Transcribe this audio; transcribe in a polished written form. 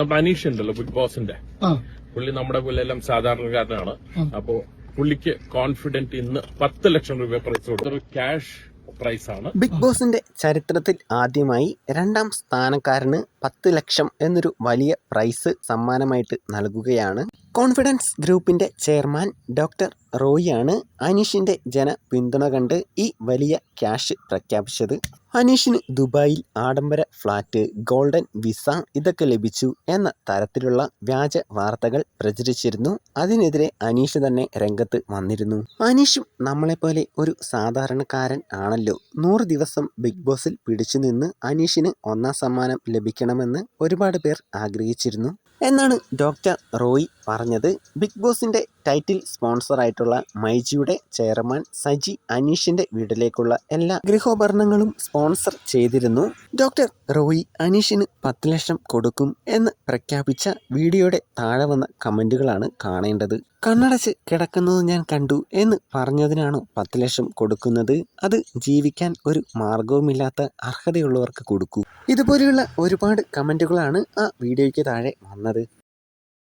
അനീഷ് ഉണ്ടല്ലോ ബിഗ് ബോസിന്റെ പുള്ളി നമ്മുടെ പോലെല്ലാം സാധാരണക്കാരനാണ്. അപ്പോ പുള്ളിക്ക് കോൺഫിഡന്റ് ഇന്ന് 10 ലക്ഷം രൂപ പ്രൈസ് കൊടുത്തൊരു ക്യാഷ് പ്രൈസ് ആണ്. ബിഗ് ബോസിന്റെ ചരിത്രത്തിൽ ആദ്യമായി 2ാം സ്ഥാനക്കാരന് 10 ലക്ഷം എന്നൊരു വലിയ പ്രൈസ് സമ്മാനമായിട്ട് നൽകുകയാണ്. കോൺഫിഡൻസ് ഗ്രൂപ്പിന്റെ ചെയർമാൻ ഡോക്ടർ റോയിയാണ് അനീഷിന്റെ ജനപിന്തുണ കണ്ട് ഈ വലിയ ക്യാഷ് പ്രഖ്യാപിച്ചത്. അനീഷിന് ദുബായിൽ ആഡംബര ഫ്ലാറ്റ്, ഗോൾഡൻ വിസ ഇതൊക്കെ ലഭിച്ചു എന്ന തരത്തിലുള്ള വ്യാജ വാർത്തകൾ പ്രചരിച്ചിരുന്നു. അതിനെതിരെ അനീഷ് തന്നെ രംഗത്ത് വന്നിരുന്നു. അനീഷും നമ്മളെപ്പോലെ ഒരു സാധാരണക്കാരൻ ആണല്ലോ. 100 ദിവസം ബിഗ് ബോസിൽ പിടിച്ചു നിന്ന് അനീഷിന് 1ാം സമ്മാനം ലഭിക്കണമെന്ന് ഒരുപാട് പേർ ആഗ്രഹിച്ചിരുന്നു എന്നാണ് ഡോക്ടർ റോയ് പറഞ്ഞത്. ബിഗ് ബോസിന്റെ ടൈറ്റിൽ സ്പോൺസറായിട്ടുള്ള മൈജിയുടെ ചെയർമാൻ സജി അനീഷിന്റെ വീട്ടിലേക്കുള്ള എല്ലാ ഗൃഹോപകരണങ്ങളും സ്പോൺസർ ചെയ്തിരുന്നു. ഡോക്ടർ റോയ് അനീഷിന് 10 ലക്ഷം കൊടുക്കും എന്ന് പ്രഖ്യാപിച്ച വീഡിയോയുടെ താഴെ വന്ന കമന്റുകളാണ് കാണേണ്ടത്. കണ്ണടച്ച് കിടക്കുന്നത് ഞാൻ കണ്ടു എന്ന് പറഞ്ഞതിനാണോ 10 ലക്ഷം കൊടുക്കുന്നത്? അത് ജീവിക്കാൻ ഒരു മാർഗവുമില്ലാത്ത അർഹതയുള്ളവർക്ക് കൊടുക്കൂ. ഇതുപോലെയുള്ള ഒരുപാട് കമന്റുകളാണ് ആ വീഡിയോയ്ക്ക് താഴെ വന്നത്.